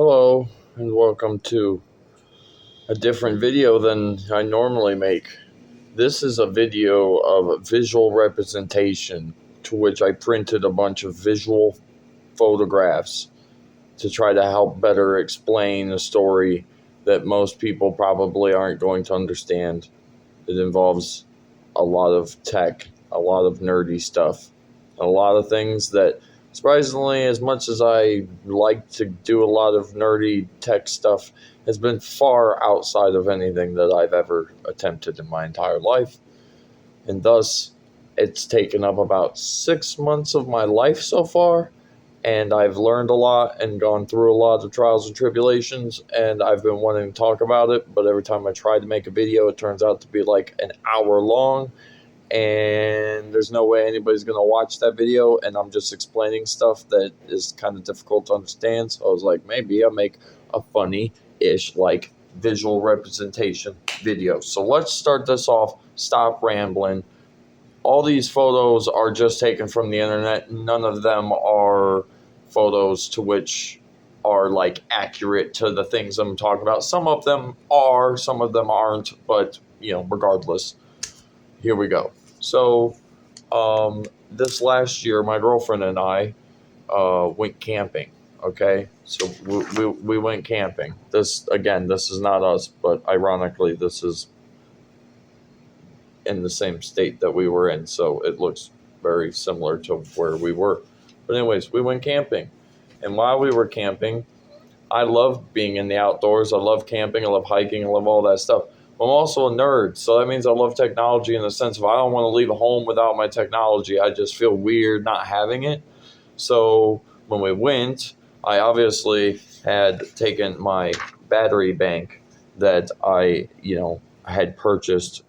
Hello, and welcome to a different video than I normally make. This is a video of visual representation, to which I printed a bunch of visual photographs to try to help better explain a story that most people probably aren't going to understand. It involves a lot of tech, a lot of nerdy stuff, a lot of things that, surprisingly, as much as I like to do a lot of nerdy tech stuff, has been far outside of anything that I've ever attempted in my entire life. And thus, it's taken up about 6 months of my life so far, and I've learned a lot and gone through a lot of trials and tribulations, and I've been wanting to talk about it, but every time I try to make a video, it turns out to be like an hour long, and there's no way anybody's going to watch that video, and I'm just explaining stuff that is kind of difficult to understand. So I was like, maybe I'll make a funny-ish, like, visual representation video. So let's start this off. Stop rambling. All these photos are just taken from the internet. None of them are photos to which are like accurate to the things I'm talking about. Some of them are, some of them aren't, but regardless, here we go. So, this last year, my girlfriend and I went camping. Okay, so we went camping. This is not us, but ironically, this is in the same state that we were in, so it looks very similar to where we were. But anyways, we went camping, and while we were camping, I love being in the outdoors. I love camping. I love hiking. I love all that stuff. But I'm also a nerd, so that means I love technology in the sense of I don't want to leave home without my technology. I just feel weird not having it. So when we went, I obviously had taken my battery bank that I had purchased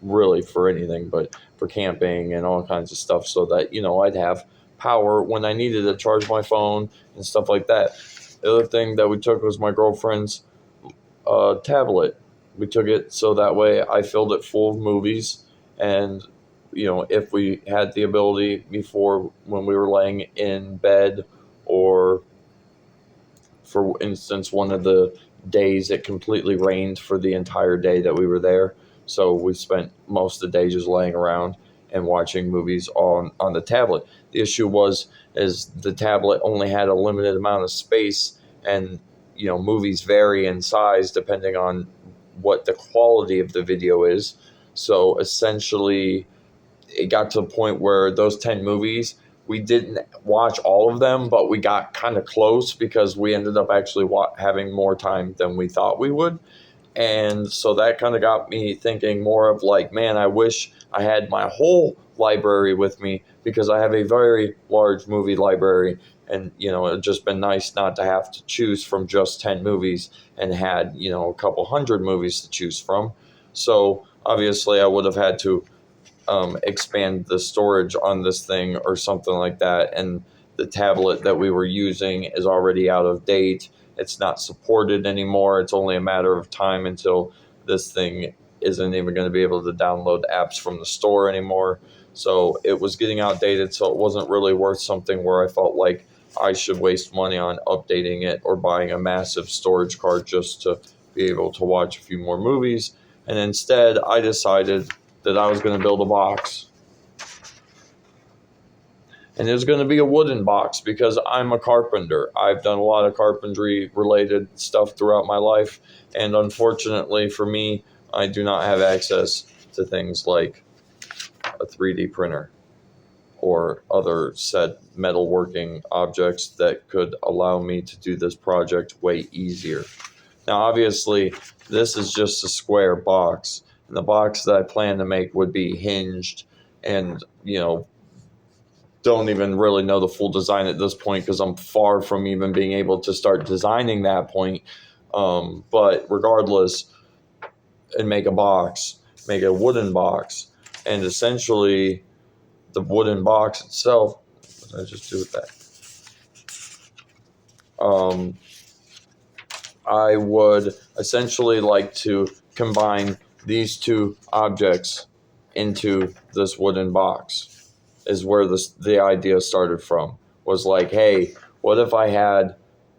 really for anything, but for camping and all kinds of stuff, so that I'd have power when I needed to charge my phone and stuff like that. The other thing that we took was my girlfriend's tablet. We took it so that way I filled it full of movies, and if we had the ability before when we were laying in bed, or for instance, one of the days it completely rained for the entire day that we were there. So we spent most of the day just laying around and watching movies on the tablet. The issue is the tablet only had a limited amount of space, and movies vary in size depending on what the quality of the video is. So essentially, it got to a point where those 10 movies, we didn't watch all of them, but we got kind of close because we ended up actually having more time than we thought we would. And so that kind of got me thinking more of like, man, I wish I had my whole library with me, because I have a very large movie library. And, it'd just been nice not to have to choose from just 10 movies and had, a couple hundred movies to choose from. So obviously I would have had to expand the storage on this thing or something like that. And the tablet that we were using is already out of date. It's not supported anymore. It's only a matter of time until this thing isn't even going to be able to download apps from the store anymore. So it was getting outdated, so it wasn't really worth something where I felt like I should waste money on updating it or buying a massive storage card just to be able to watch a few more movies. And instead, I decided that I was going to build a box. And it was going to be a wooden box because I'm a carpenter. I've done a lot of carpentry related stuff throughout my life. And unfortunately for me, I do not have access to things like a 3D printer or other said metalworking objects that could allow me to do this project way easier. Now, obviously, this is just a square box. And the box that I plan to make would be hinged, and, don't even really know the full design at this point because I'm far from even being able to start designing that point. But regardless, and make a wooden box. And essentially, the wooden box itself, what did I just do with that? I would essentially like to combine these two objects into this wooden box, is where the idea started from. Was like, hey, what if I had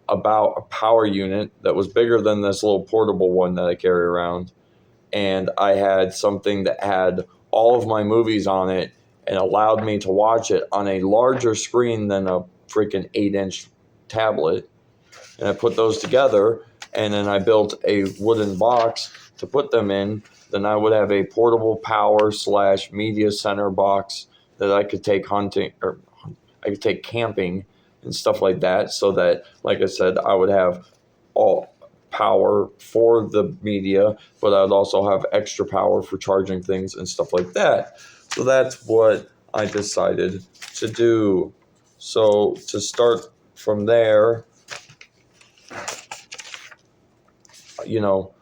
about a power unit that was bigger than this little portable one that I carry around. And I had something that had all of my movies on it and allowed me to watch it on a larger screen than a freaking 8-inch tablet. And I put those together, and then I built a wooden box to put them in. Then I would have a portable power / media center box that I could take hunting, or I could take camping and stuff like that. So that, like I said, I would have all power for the media, but I would also have extra power for charging things and stuff like that. So that's what I decided to do. So to start from there, you know,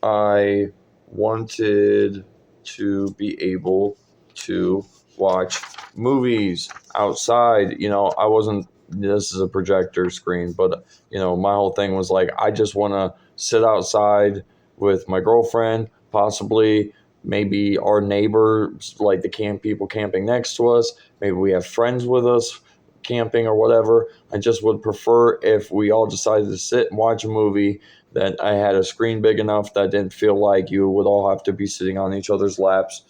I wanted to be able to watch movies outside. I wasn't, this is a projector screen, but, my whole thing was like, I just want to sit outside with my girlfriend, possibly maybe our neighbors, like the people camping next to us. Maybe we have friends with us camping or whatever. I just would prefer if we all decided to sit and watch a movie that I had a screen big enough that I didn't feel like you would all have to be sitting on each other's laps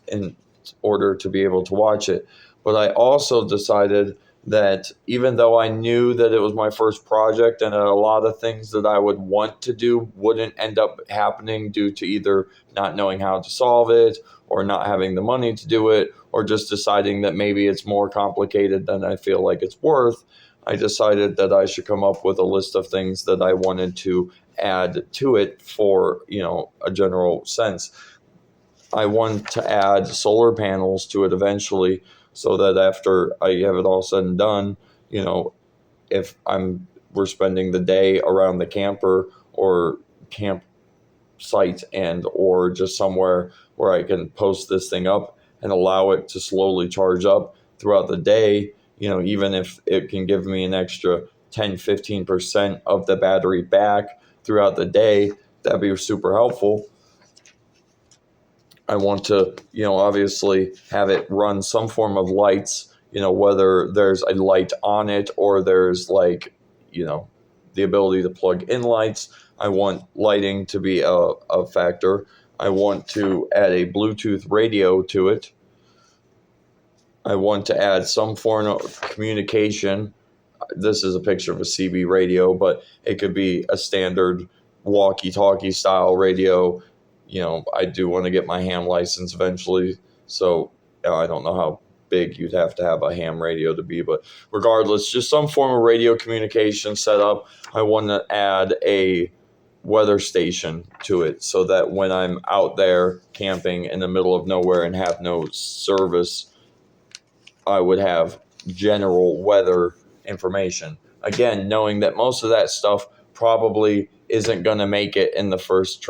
in order to be able to watch it. But I also decided that even though I knew that it was my first project and a lot of things that I would want to do wouldn't end up happening due to either not knowing how to solve it or not having the money to do it or just deciding that maybe it's more complicated than I feel like it's worth, I decided that I should come up with a list of things that I wanted to add to it for, a general sense. I want to add solar panels to it eventually so that after I have it all said and done, if we're spending the day around the camper or campsite or just somewhere where I can post this thing up and allow it to slowly charge up throughout the day, even if it can give me an extra 10-15% of the battery back throughout the day, that'd be super helpful. I want to, obviously have it run some form of lights, whether there's a light on it or there's the ability to plug in lights. I want lighting to be a factor. I want to add a Bluetooth radio to it. I want to add some form of communication. This is a picture of a CB radio, but it could be a standard walkie-talkie style radio. I do want to get my ham license eventually, so I don't know how big you'd have to have a ham radio to be, but regardless, just some form of radio communication set up. I want to add a weather station to it so that when I'm out there camping in the middle of nowhere and have no service, I would have general weather information. Again, knowing that most of that stuff probably isn't going to make it in the first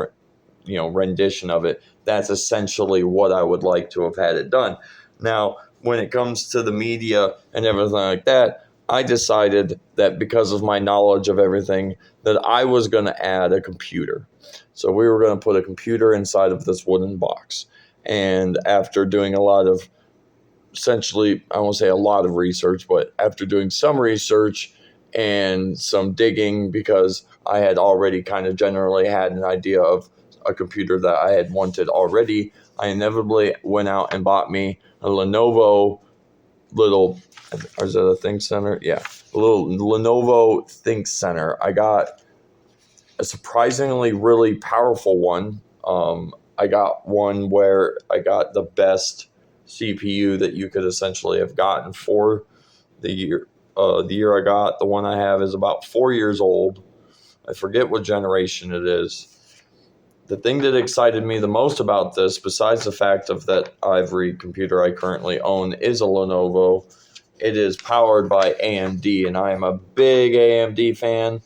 rendition of it. That's essentially what I would like to have had it done. Now, when it comes to the media and everything like that, I decided that because of my knowledge of everything, that I was going to add a computer. So we were going to put a computer inside of this wooden box. And after doing a lot of, essentially, I won't say a lot of research, but after doing some research and some digging, because I had already kind of generally had an idea of a computer that I had wanted already, I inevitably went out and bought me a Lenovo little, is that a ThinkCentre? Yeah, a little Lenovo ThinkCentre. I got a surprisingly really powerful one. I got one where I got the best CPU that you could essentially have gotten for the year. The year I got, the one I have is about 4 years old. I forget what generation it is. The thing that excited me the most about this, besides the fact of that every computer I currently own is a Lenovo, it is powered by AMD, and I am a big AMD fan.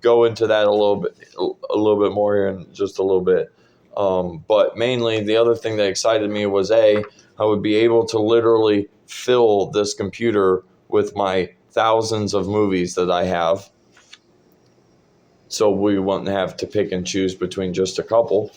Go into that a little bit more here in just a little bit. But mainly, the other thing that excited me was I would be able to literally fill this computer with my thousands of movies that I have. So we wouldn't have to pick and choose between just a couple.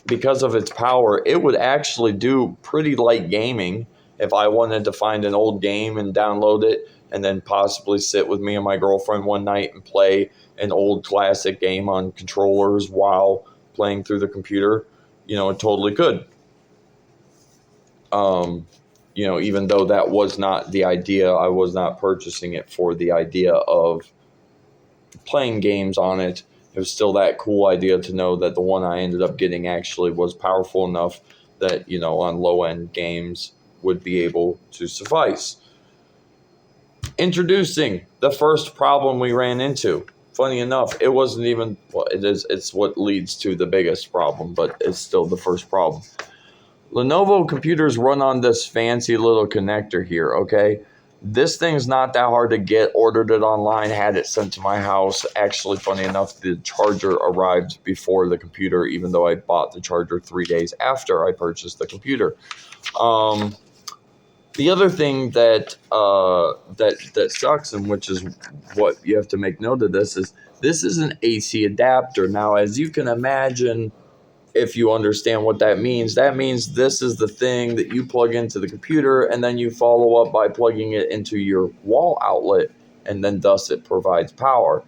Because of its power, it would actually do pretty light gaming. If I wanted to find an old game and download it, and then possibly sit with me and my girlfriend one night and play an old classic game on controllers while playing through the computer, it totally could. Even though that was not the idea, I was not purchasing it for the idea of playing games on it. It was still that cool idea to know that the one I ended up getting actually was powerful enough that, on low-end games would be able to suffice. Introducing the first problem we ran into. Funny enough, it wasn't even, well, it's what leads to the biggest problem, but it's still the first problem. Lenovo computers run on this fancy little connector here, okay? This thing's not that hard to get. Ordered it online, had it sent to my house. Actually, funny enough, the charger arrived before the computer, even though I bought the charger 3 days after I purchased the computer. The other thing that sucks, and which is what you have to make note of this is an AC adapter. Now, as you can imagine, if you understand what that means this is the thing that you plug into the computer, and then you follow up by plugging it into your wall outlet, and then thus it provides power.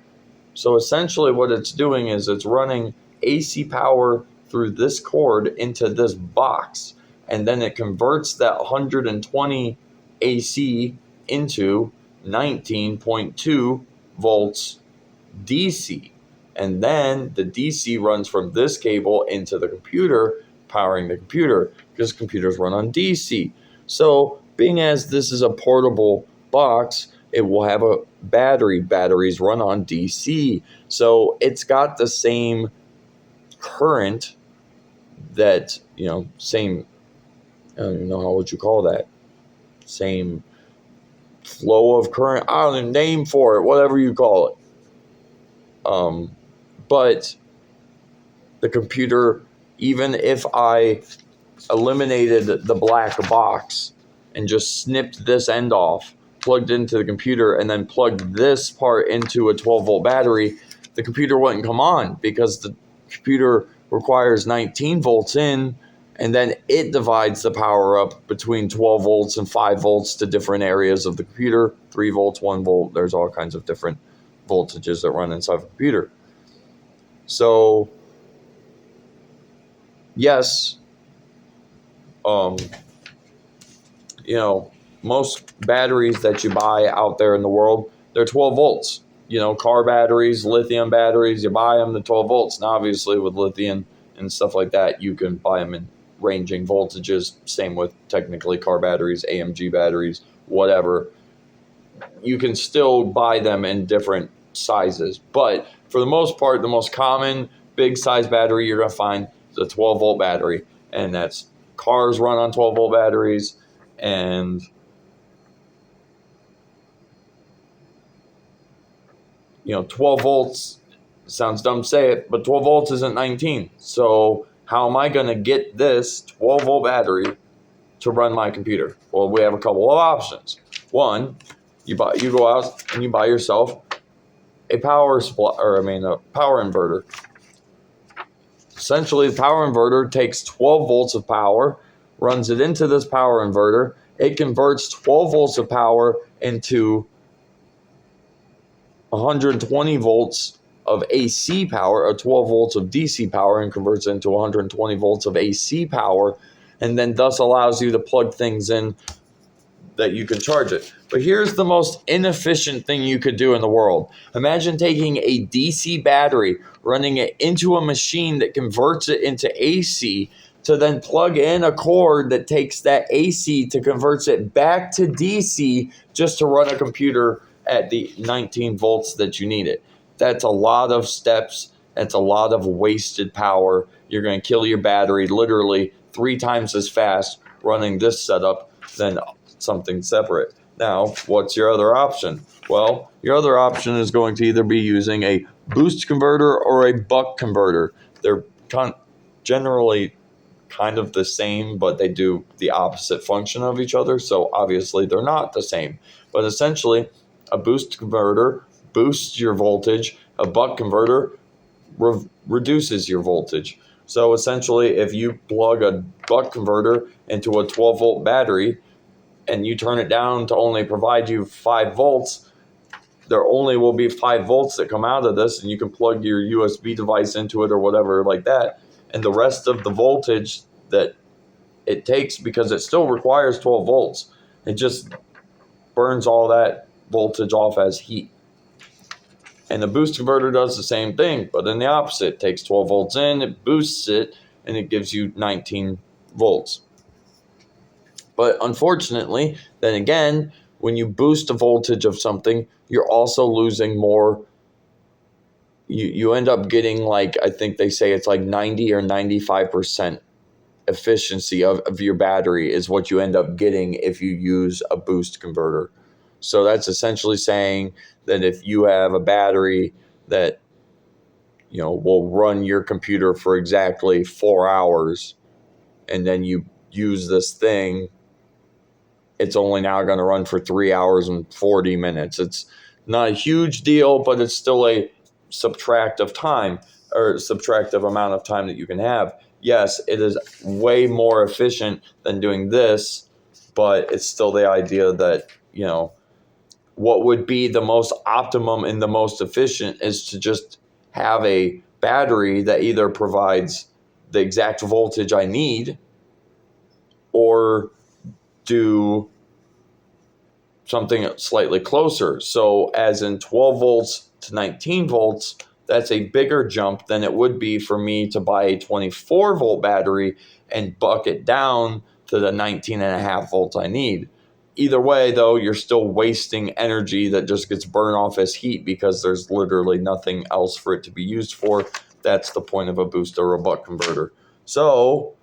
So essentially what it's doing is it's running AC power through this cord into this box, and then it converts that 120 AC into 19.2 volts DC. And then the DC runs from this cable into the computer, powering the computer, because computers run on DC. So being as this is a portable box, it will have a battery. Batteries run on DC. So it's got the same current that, same, I don't even know how would you call that, same flow of current, I don't know, name for it, whatever you call it. But the computer, even if I eliminated the black box and just snipped this end off, plugged into the computer, and then plugged this part into a 12-volt battery, the computer wouldn't come on, because the computer requires 19 volts in, and then it divides the power up between 12 volts and 5 volts to different areas of the computer. 3 volts, 1 volt, there's all kinds of different voltages that run inside the computer. So, yes, most batteries that you buy out there in the world, they're 12 volts. Car batteries, lithium batteries, you buy them, the 12 volts. Now, obviously, with lithium and stuff like that, you can buy them in ranging voltages. Same with technically car batteries, AMG batteries, whatever. You can still buy them in different sizes. But for the most part, the most common big size battery you're going to find is a 12 volt battery. And that's cars run on 12 volt batteries, and 12 volts, sounds dumb to say it, but 12 volts isn't 19. So how am I going to get this 12 volt battery to run my computer? Well, we have a couple of options. One, you go out and you buy yourself a power inverter. Essentially, the power inverter takes 12 volts of power, runs it into this power inverter. It converts 12 volts of power into 120 volts of AC power, or 12 volts of DC power, and converts it into 120 volts of AC power, and then thus allows you to plug things in that you can charge it. But here's the most inefficient thing you could do in the world. Imagine taking a DC battery, running it into a machine that converts it into AC, to then plug in a cord that takes that AC to converts it back to DC just to run a computer at the 19 volts that you need it. That's a lot of steps. That's a lot of wasted power. You're going to kill your battery literally 3 times as fast running this setup than something separate. Now, what's your other option? Well, your other option is going to either be using a boost converter or a buck converter. They're generally kind of the same, but they do the opposite function of each other, so obviously they're not the same. But essentially, a boost converter boosts your voltage, a buck converter reduces your voltage. So essentially, if you plug a buck converter into a 12 volt battery, and you turn it down to only provide you 5 volts, there only will be 5 volts that come out of this, and you can plug your USB device into it or whatever like that. And the rest of the voltage that it takes, because it still requires 12 volts, it just burns all that voltage off as heat. And the boost converter does the same thing, but in the opposite. It takes 12 volts in, it boosts it, and it gives you 19 volts. But unfortunately, then again, when you boost the voltage of something, you're also losing more. You end up getting, like, I think they say it's like 90 or 95% efficiency of your battery is what you end up getting if you use a boost converter. So that's essentially saying that if you have a battery that, will run your computer for exactly 4 hours, and then you use this thing, it's only now going to run for 3 hours and 40 minutes. It's not a huge deal, but it's still a subtractive amount of time that you can have. Yes, it is way more efficient than doing this, but it's still the idea that, what would be the most optimum and the most efficient is to just have a battery that either provides the exact voltage I need or do something slightly closer. So as in 12 volts to 19 volts, that's a bigger jump than it would be for me to buy a 24 volt battery and buck it down to the 19.5 volts I need. Either way, though, you're still wasting energy that just gets burned off as heat because there's literally nothing else for it to be used for. That's the point of a boost or a buck converter. So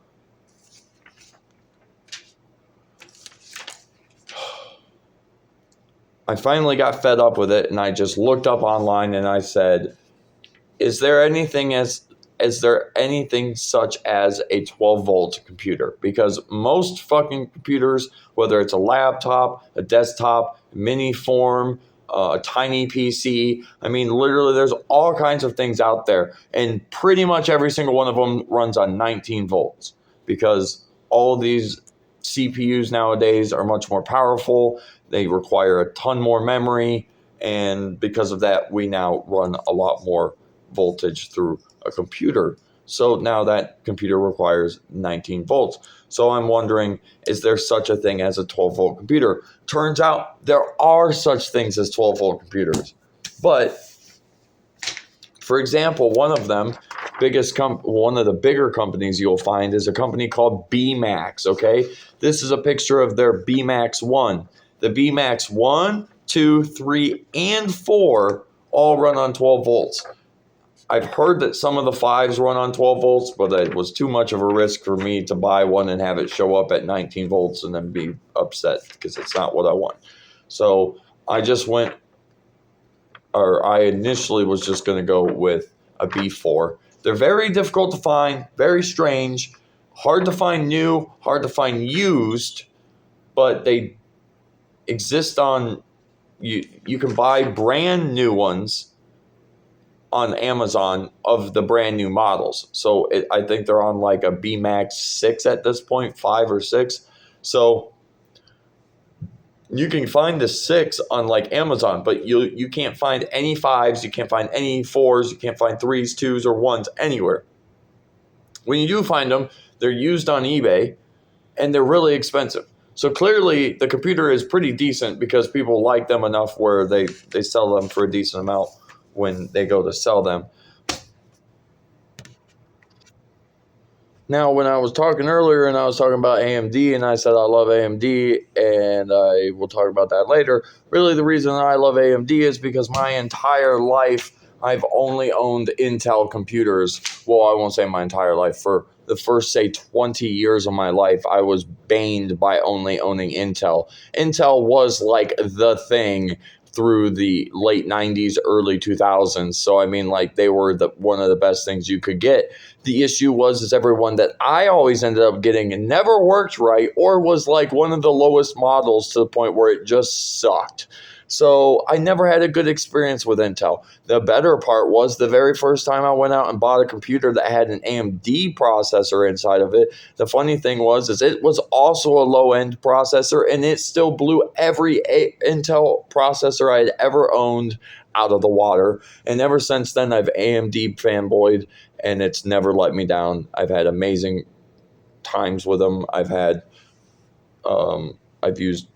I finally got fed up with it, and I just looked up online and I said, is there anything such as a 12 volt computer? Because most fucking computers, whether it's a laptop, a desktop, mini form, a tiny PC, literally there's all kinds of things out there, and pretty much every single one of them runs on 19 volts because all of these CPUs nowadays are much more powerful. They require a ton more memory, and because of that, we now run a lot more voltage through a computer. So now that computer requires 19 volts. So I'm wondering, is there such a thing as a 12 volt computer? Turns out there are such things as 12 volt computers. But for example, one of them, one of the bigger companies you'll find is a company called BMax, okay? This is a picture of their BMax 1. The BMax 1, 2, 3, and 4 all run on 12 volts. I've heard that some of the 5s run on 12 volts, but it was too much of a risk for me to buy one and have it show up at 19 volts and then be upset because it's not what I want. So I initially was just going to go with a B4. They're very difficult to find, very strange, hard to find new, hard to find used, but they exist on, you can buy brand new ones on Amazon of the brand new models. So I think they're on like a BMax 6 at this point, 5 or 6. So you can find the 6 on like Amazon, but you can't find any 5s, you can't find any 4s, you can't find 3s, 2s, or 1s anywhere. When you do find them, they're used on eBay, and they're really expensive. So clearly the computer is pretty decent because people like them enough where they sell them for a decent amount when they go to sell them. Now, when I was talking earlier and I was talking about AMD and I said I love AMD, and I will talk about that later, really the reason I love AMD is because my entire life I've only owned Intel computers. Well, I won't say my entire life. For the first, say, 20 years of my life, I was baned by only owning Intel. Intel was like the thing through the late 90s, early 2000s. So, they were one of the best things you could get. The issue is everyone that I always ended up getting never worked right or was like one of the lowest models to the point where it just sucked. So I never had a good experience with Intel. The better part was the very first time I went out and bought a computer that had an AMD processor inside of it. The funny thing is it was also a low-end processor, and it still blew every Intel processor I had ever owned out of the water. And ever since then, I've AMD fanboyed, and it's never let me down. I've had amazing times with them. I've used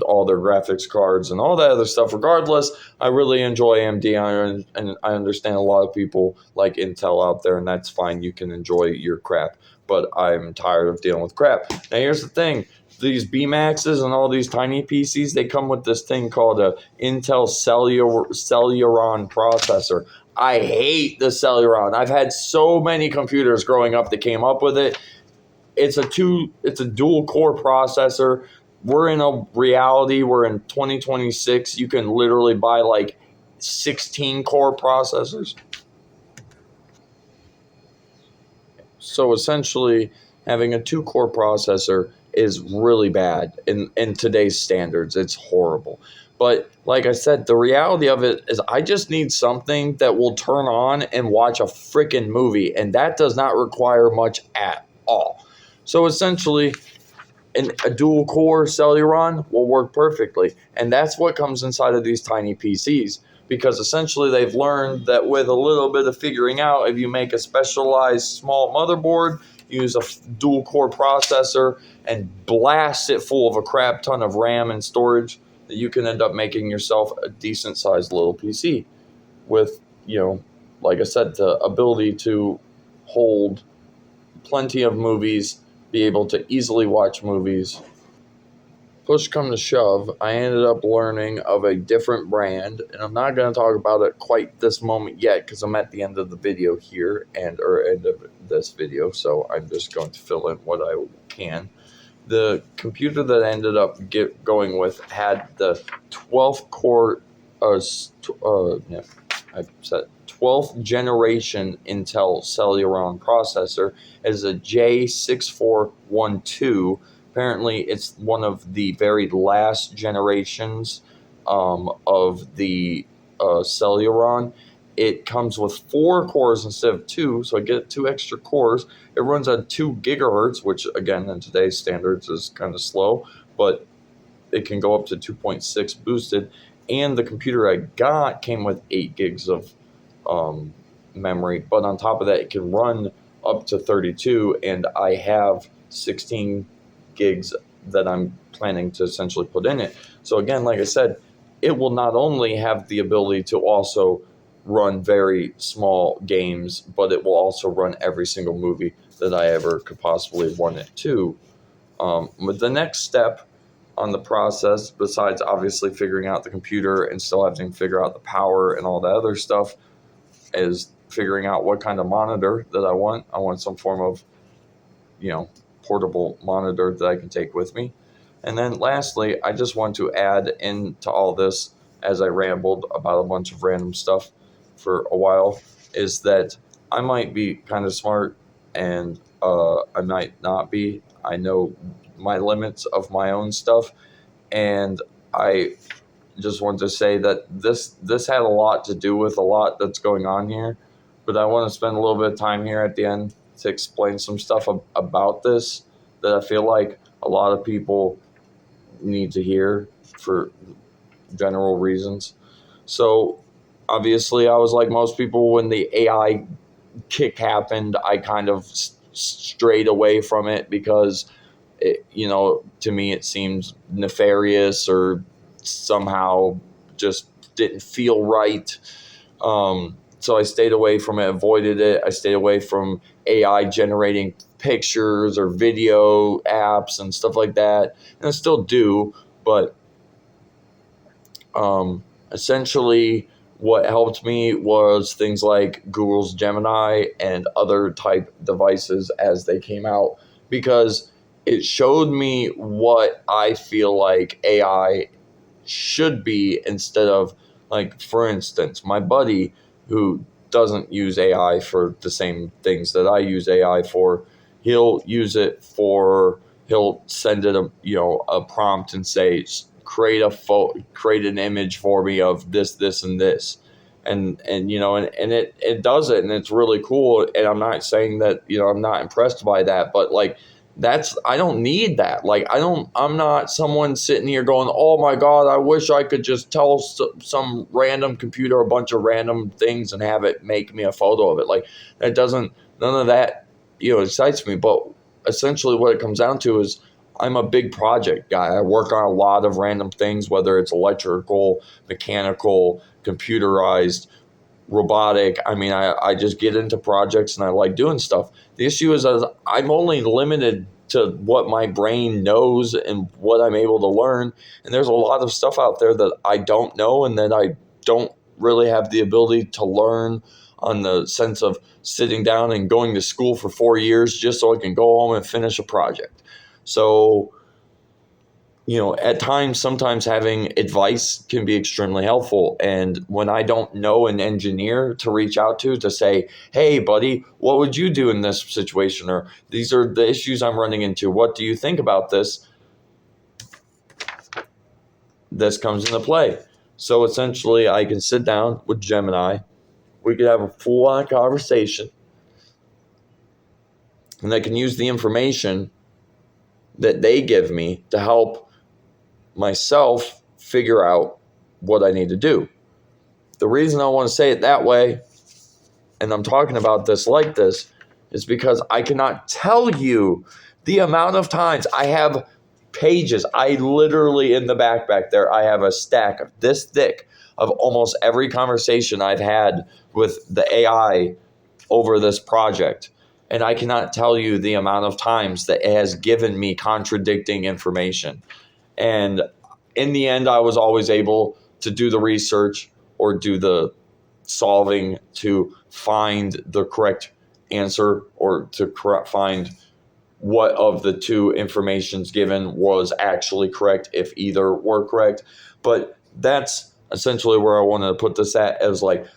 all their graphics cards and all that other stuff. Regardless, I really enjoy AMD, and I understand a lot of people like Intel out there, and that's fine. You can enjoy your crap, but I'm tired of dealing with crap. Now, here's the thing. These BMAXs and all these tiny PCs, they come with this thing called a Intel Celeron processor. I hate the Celeron. I've had so many computers growing up that came up with it. It's a dual core processor. We're in a reality where in 2026 you can literally buy like 16 core processors. So essentially, having a 2-core processor is really bad in today's standards. It's horrible. But like I said, the reality of it is I just need something that will turn on and watch a freaking movie, and that does not require much at all. So essentially, a dual core Celeron will work perfectly. And that's what comes inside of these tiny PCs. Because essentially they've learned that with a little bit of figuring out, if you make a specialized small motherboard, use a dual core processor, and blast it full of a crap ton of RAM and storage, that you can end up making yourself a decent sized little PC with, like I said, the ability to hold plenty of movies, be able to easily watch movies. Push come to shove, I ended up learning of a different brand, and I'm not going to talk about it quite this moment yet because I'm at the end of the video here, or end of this video, so I'm just going to fill in what I can. The computer that I ended up going with had the 12th core, I said 12th generation Intel Celeron processor. As a J6412. Apparently, it's one of the very last generations of the Celeron. It comes with 4 cores instead of 2, so I get 2 extra cores. It runs on 2 gigahertz, which again in today's standards is kind of slow, but it can go up to 2.6 boosted. And the computer I got came with 8 gigs of memory, but on top of that, it can run up to 32, and I have 16 gigs that I'm planning to essentially put in it. So again, like I said, it will not only have the ability to also run very small games, but it will also run every single movie that I ever could possibly want it to. But the next step on the process, besides obviously figuring out the computer and still having to figure out the power and all that other stuff, is figuring out what kind of monitor that I want. I want some form of, portable monitor that I can take with me. And then lastly, I just want to add into all this, as I rambled about a bunch of random stuff for a while, is that I might be kind of smart and I might not be. I know my limits of my own stuff, and I just want to say that this had a lot to do with a lot that's going on here, but I want to spend a little bit of time here at the end to explain some stuff about this that I feel like a lot of people need to hear for general reasons. So obviously I was like most people when the AI kick happened. I kind of strayed away from it because to me it seems nefarious or somehow just didn't feel right. So I stayed away from it, avoided it. I stayed away from AI generating pictures or video apps and stuff like that. And I still do, but essentially what helped me was things like Google's Gemini and other type devices as they came out, because it showed me what I feel like AI should be instead of, like, for instance, my buddy who doesn't use AI for the same things that I use AI for, he'll send it a prompt and say, create an image for me of this, and this. And it does it, and it's really cool. And I'm not saying that, I'm not impressed by that, but like, I don't need that. Like, I'm not someone sitting here going, oh my God, I wish I could just tell some random computer a bunch of random things and have it make me a photo of it. Like, none of that, excites me. But essentially what it comes down to is I'm a big project guy. I work on a lot of random things, whether it's electrical, mechanical, computerized, robotic. I mean, I just get into projects and I like doing stuff. The issue is I'm only limited to what my brain knows and what I'm able to learn. And there's a lot of stuff out there that I don't know and that I don't really have the ability to learn, on the sense of sitting down and going to school for 4 years just so I can go home and finish a project. So, at times, sometimes having advice can be extremely helpful. And when I don't know an engineer to reach out to say, hey, buddy, what would you do in this situation? Or these are the issues I'm running into. What do you think about this? This comes into play. So essentially, I can sit down with Gemini. We could have a full-on conversation. And I can use the information that they give me to help myself figure out what I need to do. The reason I want to say it that way, and I'm talking about this like this, is because I cannot tell you the amount of times I have pages. I literally, in the back there, I have a stack of this thick of almost every conversation I've had with the AI over this project. And I cannot tell you the amount of times that it has given me contradicting information. And in the end, I was always able to do the research or do the solving to find the correct answer, or to find what of the two informations given was actually correct, if either were correct. But that's essentially where I wanted to put this at, as like,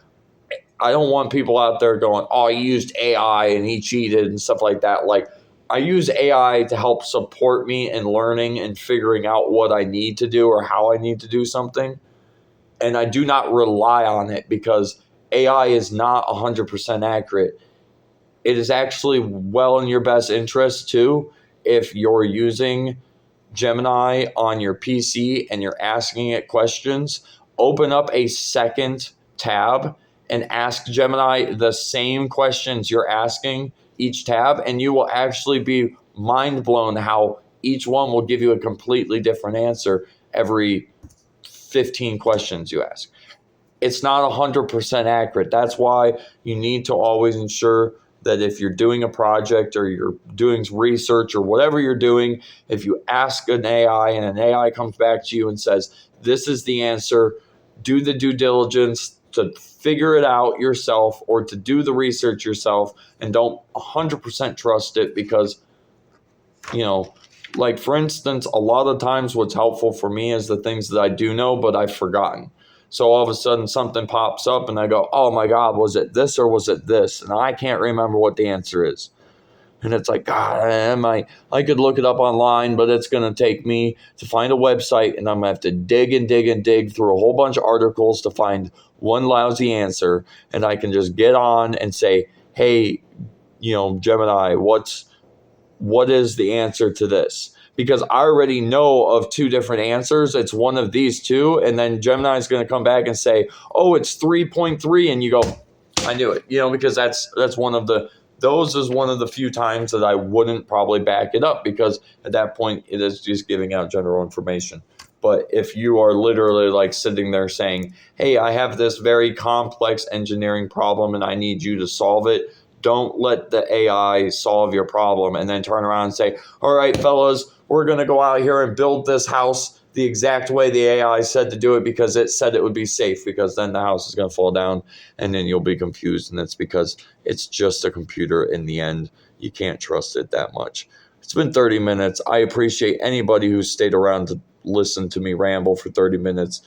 I don't want people out there going, oh, he used AI and he cheated and stuff like that. Like, I use AI to help support me in learning and figuring out what I need to do or how I need to do something. And I do not rely on it, because AI is not 100% accurate. It is actually well in your best interest too, if you're using Gemini on your PC and you're asking it questions, open up a second tab and ask Gemini the same questions you're asking each tab, and you will actually be mind blown how each one will give you a completely different answer every 15 questions you ask. It's not 100% accurate. That's why you need to always ensure that if you're doing a project or you're doing research or whatever you're doing, if you ask an AI and an AI comes back to you and says, this is the answer, do the due diligence to figure it out yourself or to do the research yourself, and don't 100% trust it, because, like, for instance, a lot of times what's helpful for me is the things that I do know, but I've forgotten. So all of a sudden something pops up and I go, oh my God, was it this or was it this? And I can't remember what the answer is. And it's like, God, I could look it up online, but it's going to take me to find a website, and I'm going to have to dig and dig and dig through a whole bunch of articles to find one lousy answer. And I can just get on and say, hey, Gemini, what is the answer to this? Because I already know of two different answers. It's one of these two. And then Gemini is going to come back and say, oh, it's 3.3. And you go, I knew it, because that's one of the, those is one of the few times that I wouldn't probably back it up, because at that point it is just giving out general information. But if you are literally like sitting there saying, hey, I have this very complex engineering problem and I need you to solve it, don't let the AI solve your problem and then turn around and say, all right, fellas, we're going to go out here and build this house the exact way the AI said to do it because it said it would be safe, because then the house is going to fall down and then you'll be confused. And it's because it's just a computer in the end. You can't trust it that much. It's been 30 minutes. I appreciate anybody who stayed around to listen to me ramble for 30 minutes.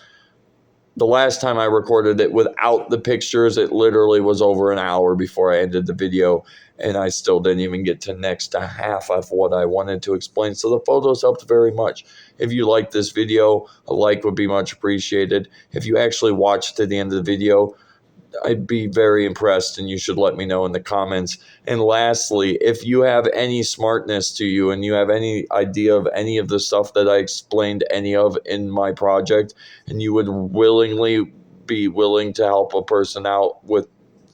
the last time I recorded it without the pictures, it literally was over an hour before I ended the video, and I still didn't even get to next to half of what I wanted to explain. So the photos helped very much. If you like this video, a like would be much appreciated. If you actually watched to the end of the video, I'd be very impressed, and you should let me know in the comments. And lastly, if you have any smartness to you and you have any idea of any of the stuff that I explained any of in my project, and you would willingly be willing to help a person out with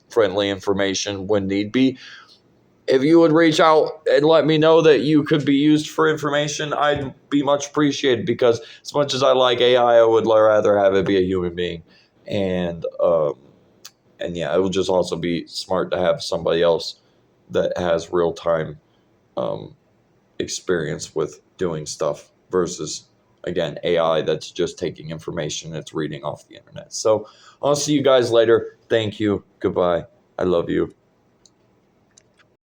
friendly information when need be, if you would reach out and let me know that you could be used for information, I'd be much appreciated, because as much as I like AI, I would rather have it be a human being. And yeah, it will just also be smart to have somebody else that has real time experience with doing stuff versus, again, AI that's just taking information it's reading off the internet. So I'll see you guys later. Thank you. Goodbye. I love you.